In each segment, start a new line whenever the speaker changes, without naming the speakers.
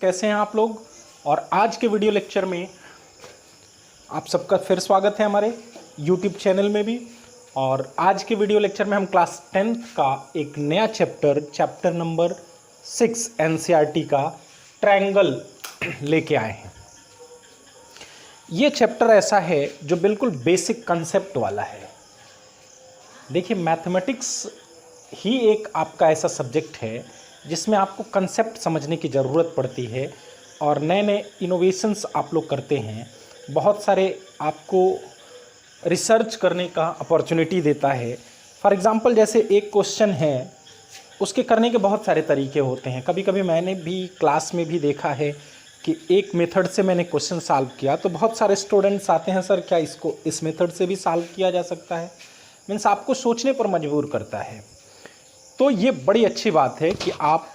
कैसे हैं आप लोग। और आज के वीडियो लेक्चर में आप सबका फिर स्वागत है हमारे YouTube चैनल में भी। और आज के वीडियो लेक्चर में हम क्लास 10th का एक नया चैप्टर नंबर 6 NCERT का ट्रायंगल लेके आए हैं। ये चैप्टर ऐसा है जो बिल्कुल बेसिक कंसेप्ट वाला है। देखिए, मैथमेटिक्स ही एक आपका ऐसा सब्जेक्ट है जिसमें आपको कंसेप्ट समझने की ज़रूरत पड़ती है और नए नए इनोवेशंस आप लोग करते हैं। बहुत सारे आपको रिसर्च करने का अपॉर्चुनिटी देता है। फॉर एग्ज़ाम्पल, जैसे एक क्वेश्चन है, उसके करने के बहुत सारे तरीके होते हैं। कभी कभी मैंने भी क्लास में भी देखा है कि एक मेथड से मैंने क्वेश्चन सॉल्व किया तो बहुत सारे स्टूडेंट्स आते हैं, सर क्या इसको इस मेथड से भी सॉल्व किया जा सकता है। मीन्स आपको सोचने पर मजबूर करता है। तो ये बड़ी अच्छी बात है कि आप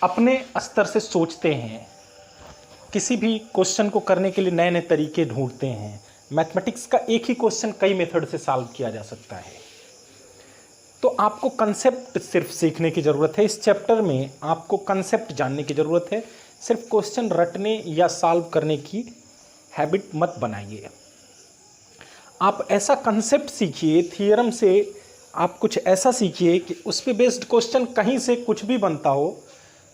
अपने स्तर से सोचते हैं, किसी भी क्वेश्चन को करने के लिए नए नए तरीके ढूंढते हैं। मैथमेटिक्स का एक ही क्वेश्चन कई मेथड से सॉल्व किया जा सकता है। तो आपको कंसेप्ट सिर्फ सीखने की ज़रूरत है। इस चैप्टर में आपको कंसेप्ट जानने की ज़रूरत है। सिर्फ क्वेश्चन रटने या सॉल्व करने की हैबिट मत बनाइए। आप ऐसा कंसेप्ट सीखिए, थियरम से आप कुछ ऐसा सीखिए कि उस पे बेस्ड क्वेश्चन कहीं से कुछ भी बनता हो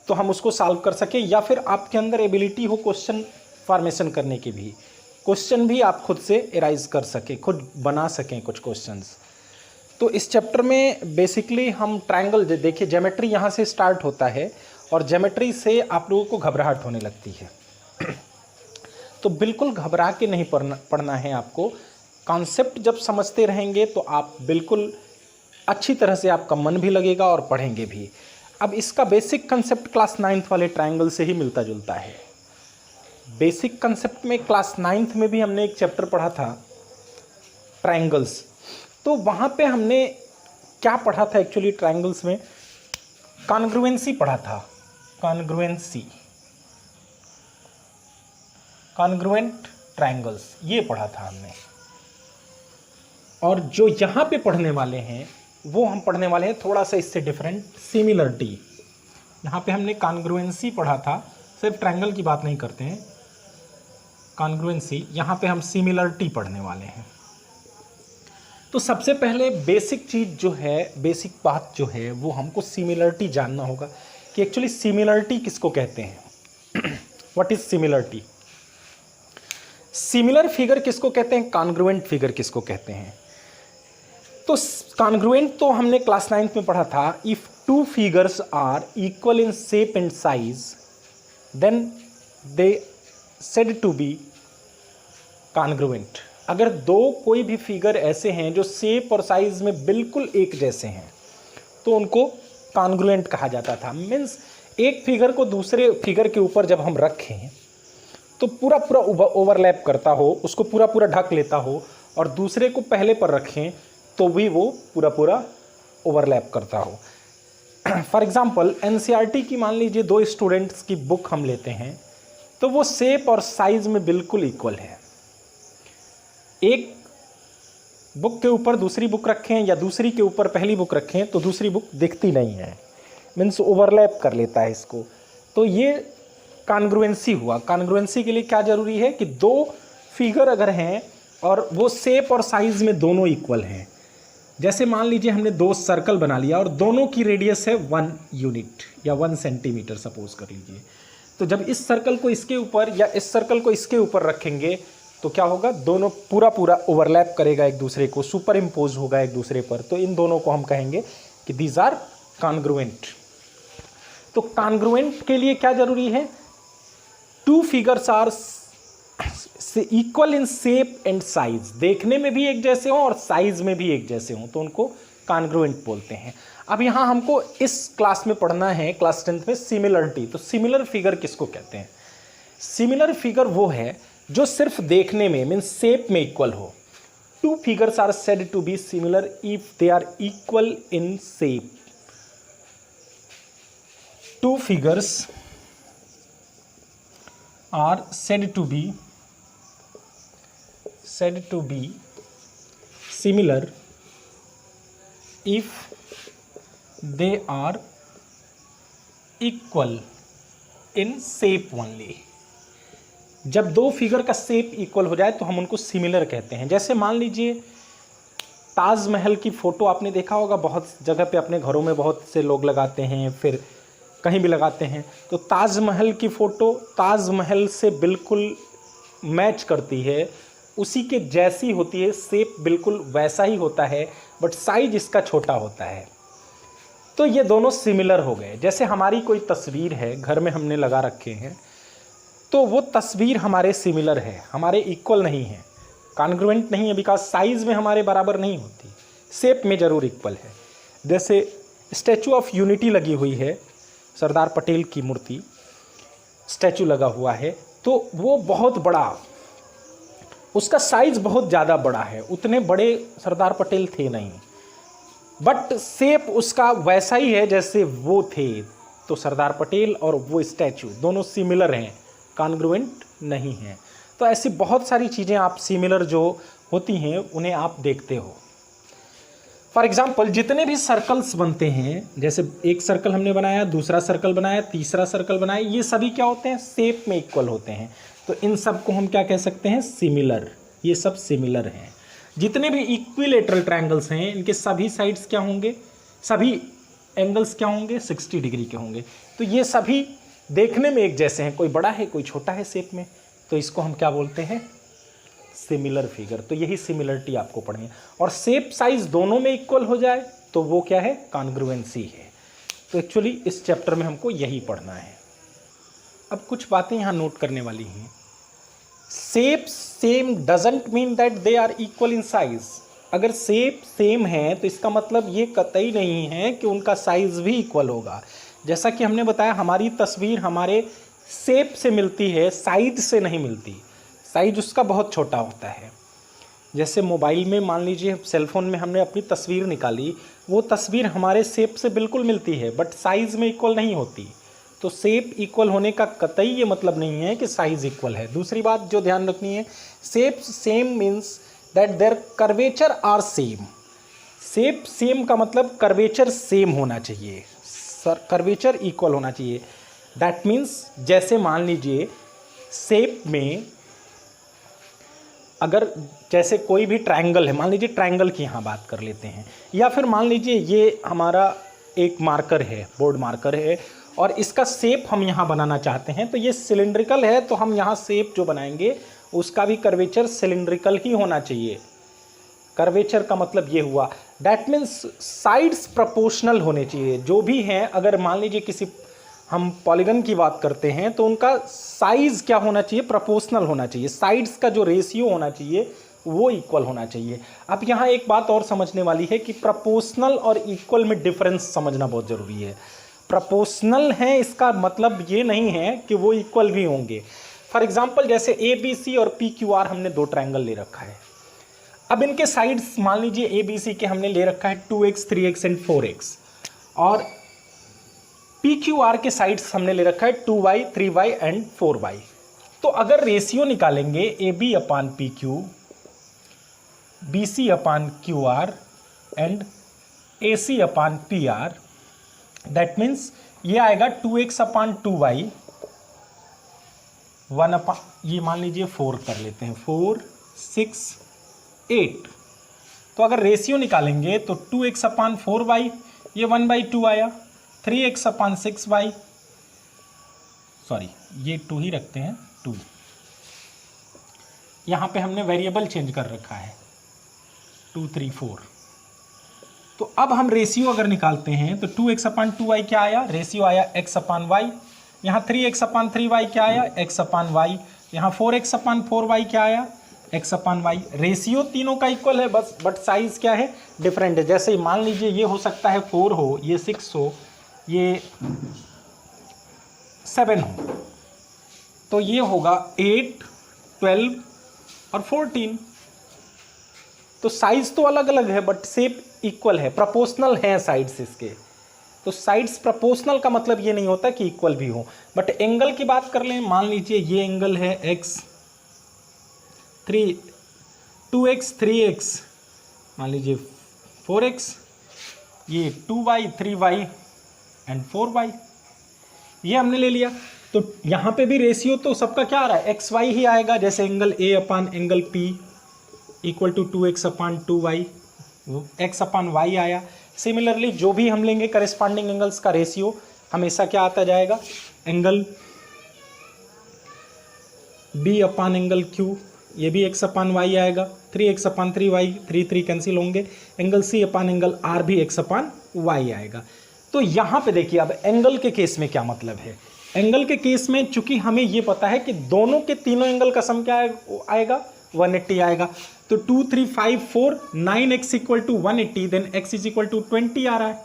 तो हम उसको सॉल्व कर सकें, या फिर आपके अंदर एबिलिटी हो क्वेश्चन फॉर्मेशन करने की भी, क्वेश्चन भी आप खुद से एराइज कर सकें, खुद बना सकें कुछ क्वेश्चंस। तो इस चैप्टर में बेसिकली हम ट्रायंगल, देखिए ज्योमेट्री यहाँ से स्टार्ट होता है और ज्योमेट्री से आप लोगों को घबराहट होने लगती है। तो बिल्कुल घबरा के नहीं पढ़ना है आपको। कॉन्सेप्ट जब समझते रहेंगे तो आप बिल्कुल अच्छी तरह से आपका मन भी लगेगा और पढ़ेंगे भी। अब इसका बेसिक कंसेप्ट क्लास 9th वाले ट्रायंगल से ही मिलता जुलता है। बेसिक कंसेप्ट में क्लास 9th में भी हमने एक चैप्टर पढ़ा था ट्रायंगल्स। तो वहाँ पे हमने क्या पढ़ा था एक्चुअली ट्रायंगल्स में? कॉन्ग्रुएंसी पढ़ा था। कॉन्ग्रुएंट ट्रायंगल्स ये पढ़ा था हमने। और जो यहाँ पे पढ़ने वाले हैं वो हम पढ़ने वाले हैं थोड़ा सा इससे डिफरेंट, सिमिलरिटी। यहाँ पे हमने कॉन्ग्रुएंसी पढ़ा था, सिर्फ ट्रायंगल की बात नहीं करते हैं, कॉन्ग्रुएंसी। यहाँ पे हम सिमिलरिटी पढ़ने वाले हैं। तो सबसे पहले बेसिक चीज़ जो है, बेसिक बात जो है वो हमको सिमिलरिटी जानना होगा कि एक्चुअली सिमिलरिटी किसको कहते हैं। What is similarity? Similar figure किसको कहते हैं, कॉन्ग्रुएंट फिगर किसको कहते हैं? तो कॉन्ग्रुएंट तो हमने क्लास 9th में पढ़ा था। If two figures are equal in shape and size then they said to be congruent. अगर दो कोई भी फिगर ऐसे हैं जो शेप और साइज में बिल्कुल एक जैसे हैं तो उनको कॉन्ग्रुएंट कहा जाता था। मीन्स एक फिगर को दूसरे फिगर के ऊपर जब हम रखें तो पूरा पूरा ओवरलैप करता हो, उसको पूरा पूरा ढक लेता हो, और दूसरे को पहले पर रखें तो भी वो पूरा पूरा ओवरलैप करता हो। फॉर एग्जाम्पल, NCERT की मान लीजिए दो स्टूडेंट्स की बुक हम लेते हैं तो वो शेप और साइज में बिल्कुल इक्वल है। एक बुक के ऊपर दूसरी बुक रखें या दूसरी के ऊपर पहली बुक रखें तो दूसरी बुक दिखती नहीं है, मीन्स ओवरलैप कर लेता है इसको। तो ये कॉन्ग्रुएंसी हुआ। कॉन्ग्रुएंसी के लिए क्या जरूरी है कि दो फिगर अगर हैं और वो शेप और साइज में दोनों इक्वल हैं। जैसे मान लीजिए हमने दो सर्कल बना लिया और दोनों की रेडियस है 1 यूनिट या 1 सेंटीमीटर सपोज कर लीजिए। तो जब इस सर्कल को इसके ऊपर या इस सर्कल को इसके ऊपर रखेंगे तो क्या होगा, दोनों पूरा पूरा ओवरलैप करेगा एक दूसरे को, सुपर इम्पोज होगा एक दूसरे पर। तो इन दोनों को हम कहेंगे कि दीज आर कॉन्ग्रुएंट। तो कॉन्ग्रुएंट के लिए क्या जरूरी है? Two figures are equal in shape and size, देखने में भी एक जैसे हों और साइज में भी एक जैसे हों तो उनको कॉन्ग्रुएंट बोलते हैं। अब यहाँ हमको इस क्लास में पढ़ना है, क्लास 10th में, सिमिलरिटी। तो सिमिलर फिगर किसको कहते हैं? सिमिलर फिगर वो है जो सिर्फ देखने में, मीन्स शेप में इक्वल हो। Two figures are said to be similar if they are equal in shape. Two figures are said to be similar if they are equal in shape only. जब दो फिगर का shape equal हो जाए तो हम उनको similar कहते हैं। जैसे मान लीजिए ताजमहल की फ़ोटो आपने देखा होगा, बहुत जगह पे अपने घरों में बहुत से लोग लगाते हैं, फिर कहीं भी लगाते हैं। तो ताजमहल की फ़ोटो ताजमहल से बिल्कुल मैच करती है, उसी के जैसी होती है, शेप बिल्कुल वैसा ही होता है, बट साइज इसका छोटा होता है। तो ये दोनों सिमिलर हो गए। जैसे हमारी कोई तस्वीर है, घर में हमने लगा रखे हैं, तो वो तस्वीर हमारे सिमिलर है, हमारे इक्वल नहीं है, कॉन्ग्रुएंट नहीं है, बिकॉज साइज़ में हमारे बराबर नहीं होती, शेप में ज़रूर इक्वल है। जैसे स्टैचू ऑफ यूनिटी लगी हुई है, सरदार पटेल की मूर्ति स्टैचू लगा हुआ है, तो वो बहुत बड़ा, उसका साइज़ बहुत ज़्यादा बड़ा है, उतने बड़े सरदार पटेल थे नहीं, बट शेप उसका वैसा ही है जैसे वो थे। तो सरदार पटेल और वो स्टैचू दोनों सिमिलर हैं, कॉन्ग्रुएंट नहीं हैं। तो ऐसी बहुत सारी चीज़ें आप सिमिलर जो होती हैं उन्हें आप देखते हो। फॉर एग्जाम्पल जितने भी सर्कल्स बनते हैं, जैसे एक सर्कल हमने बनाया, दूसरा सर्कल बनाया, तीसरा सर्कल बनाया, ये सभी क्या होते हैं, शेप में इक्वल होते हैं। तो इन सब को हम क्या कह सकते हैं, सिमिलर। ये सब सिमिलर हैं। जितने भी इक्विलेटरल ट्रायंगल्स हैं, इनके सभी साइड्स क्या होंगे, सभी एंगल्स क्या होंगे, 60 डिग्री के होंगे। तो ये सभी देखने में एक जैसे हैं, कोई बड़ा है कोई छोटा है शेप में, तो इसको हम क्या बोलते हैं, सिमिलर फिगर। तो यही सिमिलरिटी आपको पढ़नी है। और शेप साइज दोनों में इक्वल हो जाए तो वो क्या है, कॉन्ग्रुएंसी है। तो एक्चुअली इस चैप्टर में हमको यही पढ़ना है। अब कुछ बातें यहाँ नोट करने वाली हैं। Shape same doesn't mean that they are equal in size. अगर शेप सेम है तो इसका मतलब ये कतई नहीं है कि उनका साइज भी इक्वल होगा। जैसा कि हमने बताया, हमारी तस्वीर हमारे शेप से मिलती है, साइज से नहीं मिलती। साइज उसका बहुत छोटा होता है। जैसे मोबाइल में मान लीजिए, सेलफोन में हमने अपनी तस्वीर निकाली, वो तस्वीर हमारे शेप से बिल्कुल मिलती है, बट साइज़ में इक्वल नहीं होती। तो शेप इक्वल होने का कतई ये मतलब नहीं है कि साइज़ इक्वल है। दूसरी बात जो ध्यान रखनी है, shape same means that their curvature are same. Shape same का मतलब कर्वेचर सेम होना चाहिए, कर्वेचर इक्वल होना चाहिए। दैट मीन्स जैसे मान लीजिए शेप में, अगर जैसे कोई भी ट्रायंगल है, मान लीजिए ट्रायंगल की यहाँ बात कर लेते हैं, या फिर मान लीजिए ये हमारा एक मार्कर है, बोर्ड मार्कर है, और इसका शेप हम यहाँ बनाना चाहते हैं। तो ये सिलिंड्रिकल है, तो हम यहाँ शेप जो बनाएंगे उसका भी कर्वेचर सिलिंड्रिकल ही होना चाहिए। कर्वेचर का मतलब ये हुआ, दैट मीन्स साइड्स प्रोपोर्शनल होने चाहिए जो भी हैं। अगर मान लीजिए किसी हम पॉलीगन की बात करते हैं तो उनका साइज़ क्या होना चाहिए, प्रोपोर्शनल होना चाहिए। साइड्स का जो रेशियो होना चाहिए वो इक्वल होना चाहिए। अब यहाँ एक बात और समझने वाली है कि प्रोपोर्शनल और इक्वल में डिफरेंस समझना बहुत ज़रूरी है। प्रोपोर्शनल है इसका मतलब ये नहीं है कि वो इक्वल भी होंगे। फॉर एग्जाम्पल जैसे ABC और PQR हमने दो ट्रायंगल ले रखा है। अब इनके साइड्स मान लीजिए ABC के हमने ले रखा है 2x, 3x एंड 4x, और PQR के साइड्स हमने ले रखा है 2y, 3y एंड 4y। तो अगर रेशियो निकालेंगे AB upon PQ, BC upon QR and AC upon PR, that means ये आएगा 2x अपान 2y, 1 अपान, ये मान लीजिए 4 कर लेते हैं, 4, 6, 8। तो अगर रेशियो निकालेंगे तो 2x अपान 4y, ये 1/2 आया, 3x अपान 6y, सॉरी ये 2 ही रखते हैं, 2। यहाँ पे हमने वेरिएबल चेंज कर रखा है, 2, 3, 4। तो अब हम रेशियो अगर निकालते हैं तो 2x अपान 2y क्या आया, रेशियो आया x अपान y। यहाँ 3x अपान 3y क्या आया, x अपान y। यहाँ 4x अपान 4y क्या आया, x अपान y। रेशियो तीनों का इक्वल है बस, बट साइज क्या है, डिफरेंट है। जैसे मान लीजिए ये हो सकता है 4 हो, ये 6 हो, ये 7 हो, तो ये होगा 8, 12 और 14। तो साइज तो अलग अलग है बट शेप इक्वल है, प्रोपोर्शनल है साइड्स इसके। तो साइड्स प्रोपोर्शनल का मतलब ये नहीं होता कि इक्वल भी हो। बट एंगल की बात कर लें, मान लीजिए ये एंगल है x, 2x, 3x, मान लीजिए 4x, ये 2y, 3y एंड 4y, ये हमने ले लिया। तो यहाँ पे भी रेशियो तो सबका क्या आ रहा है, एक्स वाई ही आएगा। जैसे angle A upon angle P equal to 2x upon 2y, x upon y आया। सिमिलरली जो भी हम लेंगे करेस्पॉन्डिंग एंगल्स का रेशियो हमेशा क्या आता जाएगा, angle B upon angle Q, ये भी एक्स अपान वाई आएगा। 3x अपान 3y, 3 कैंसिल होंगे। Angle C upon angle R भी एक्स अपान वाई आएगा। तो यहाँ पे देखिए अब एंगल के केस में क्या मतलब है। एंगल के केस में चूंकि हमें ये पता है कि दोनों के तीनों एंगल का सम क्या आएगा, 180 आएगा। तो 2 3 5 4 9x equal to 180, then x is equal to 20 आ रहा है,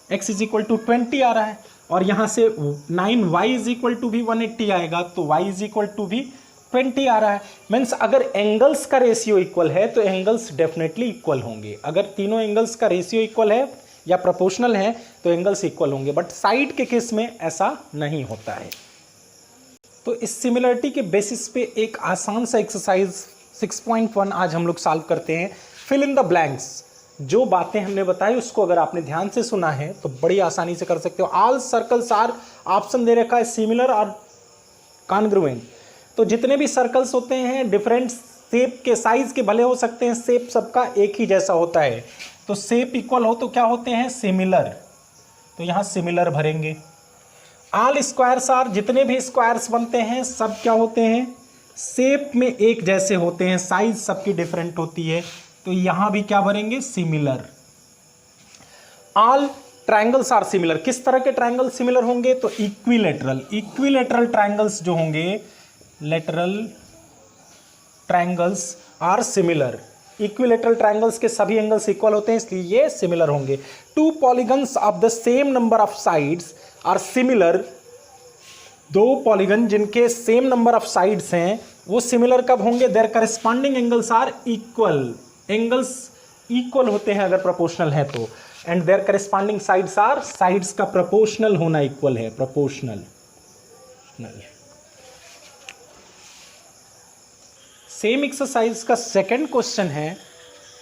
x इज इक्वल टू 20 आ रहा है। और यहाँ से 9y इज इक्वल टू भी 180 आएगा, तो y इज इक्वल टू भी 20 आ रहा है। मीन्स अगर एंगल्स का रेशियो इक्वल है तो एंगल्स डेफिनेटली इक्वल होंगे। अगर तीनों एंगल्स का रेशियो इक्वल है या प्रोपोर्शनल है तो एंगल्स इक्वल होंगे, बट साइड के केस में ऐसा नहीं होता है। तो इस सिमिलरिटी के बेसिस पे एक आसान सा एक्सरसाइज 6.1 आज हम लोग सॉल्व करते हैं। Fill in the blanks. जो बातें हमने बताई उसको अगर आपने ध्यान से सुना है तो बड़ी आसानी से कर सकते हो। ऑल सर्कल्स आर, ऑप्शन दे रखा है सिमिलर और कॉन्ग्रुएंट। तो जितने भी सर्कल्स होते हैं डिफरेंट शेप के, साइज के भले हो सकते हैं, शेप सबका एक ही जैसा होता है। तो शेप इक्वल हो तो क्या होते हैं, सिमिलर। तो यहाँ सिमिलर भरेंगे। ऑल स्क्वायर्स आर, जितने भी स्क्वायर्स बनते हैं सब क्या होते हैं, शेप में एक जैसे होते हैं, साइज सबकी डिफरेंट होती है। तो यहां भी क्या भरेंगे, similar. All triangles are similar. किस तरह के ट्रायंगल सिमिलर होंगे, तो इक्विलेटरल। इक्विलेटरल ट्रायंगल्स जो होंगे, lateral triangles are similar. Equilateral triangles के सभी एंगल्स इक्वल होते हैं इसलिए ये सिमिलर होंगे। Two polygons of the same number of sides are similar. दो पॉलीगन जिनके सेम नंबर ऑफ साइड्स हैं वो सिमिलर कब होंगे, their corresponding angles are equal. Angles equal होते हैं अगर प्रोपोर्शनल है तो। And their corresponding sides are, sides का प्रोपोर्शनल होना इक्वल है, प्रोपोर्शनल। सेम एक्सरसाइज का सेकंड क्वेश्चन है,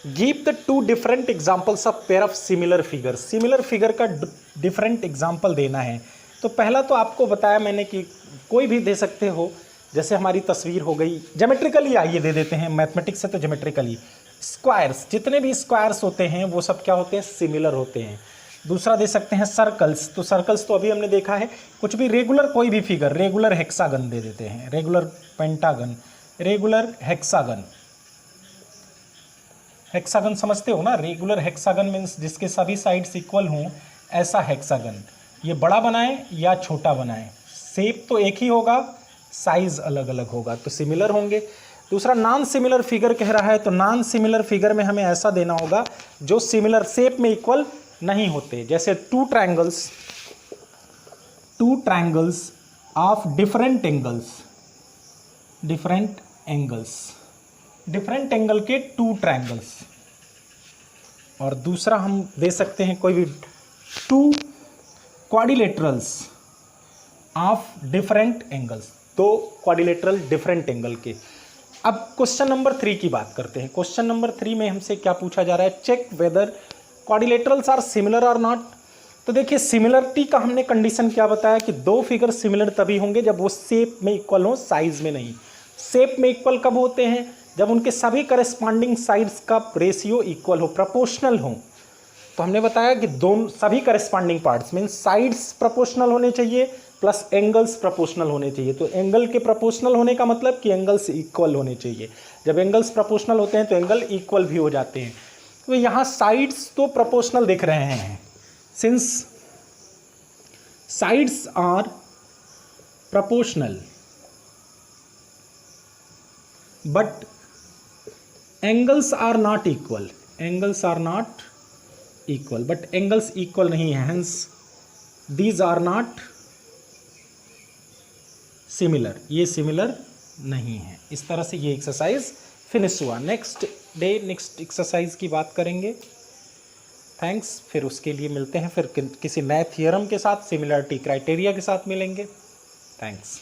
give the two different examples of pair of similar figure. Similar figure का डिफरेंट एग्जांपल देना है। तो पहला तो आपको बताया मैंने कि कोई भी दे सकते हो, जैसे हमारी तस्वीर हो गई। ज्योमेट्रिकली आइए दे देते हैं, मैथमेटिक्स से तो ज्योमेट्रिकली। स्क्वायर्स, जितने भी स्क्वायर्स होते हैं वो सब क्या होते हैं, सिमिलर होते हैं। दूसरा दे सकते हैं सर्कल्स। तो सर्कल्स तो अभी हमने देखा है। कुछ भी रेगुलर, कोई भी फिगर, रेगुलर हेक्सागन दे देते हैं, regular pentagon, regular hexagon. Hexagon समझते हो ना, रेगुलर हेक्सागन मीन्स जिसके सभी साइड्स इक्वल हों, ऐसा हेक्सागन। ये बड़ा बनाए या छोटा बनाए, शेप तो एक ही होगा, साइज अलग अलग होगा, तो सिमिलर होंगे। दूसरा नॉन सिमिलर फिगर कह रहा है, तो नॉन सिमिलर फिगर में हमें ऐसा देना होगा जो सिमिलर शेप में इक्वल नहीं होते। जैसे two triangles of different angle के टू ट्रायंगल्स। और दूसरा हम दे सकते हैं कोई भी two quadrilaterals of different angles, दो क्वाड्रिलेटरल डिफरेंट एंगल के। अब क्वेश्चन नंबर 3 की बात करते हैं। क्वेश्चन नंबर 3 में हमसे क्या पूछा जा रहा है, check whether quadrilaterals are similar or not. तो देखिए सिमिलरिटी का हमने कंडीशन क्या बताया कि दो फिगर सिमिलर तभी होंगे जब वो शेप में इक्वल हो, साइज में नहीं। शेप में इक्वल कब होते हैं, जब उनके सभी करस्पॉन्डिंग साइड्स का रेशियो इक्वल हो, प्रोपोर्शनल हो। तो हमने बताया कि दोनों सभी corresponding parts mean sides proportional होने चाहिए प्लस एंगल्स प्रोपोर्शनल होने चाहिए। तो एंगल के प्रोपोर्शनल होने का मतलब कि एंगल्स इक्वल होने चाहिए। जब एंगल्स प्रोपोर्शनल होते हैं तो एंगल इक्वल भी हो जाते हैं। तो यहाँ साइड्स तो प्रोपोर्शनल दिख रहे हैं, since sides are proportional but angles are not equal. Angles are not equal, but angles equal नहीं है, hence these are not similar, ये सिमिलर नहीं है। इस तरह से ये एक्सरसाइज फिनिश हुआ। नेक्स्ट डे नेक्स्ट एक्सरसाइज की बात करेंगे। थैंक्स। फिर उसके लिए मिलते हैं, फिर किसी नए थियरम के साथ, सिमिलरिटी क्राइटेरिया के साथ मिलेंगे। थैंक्स।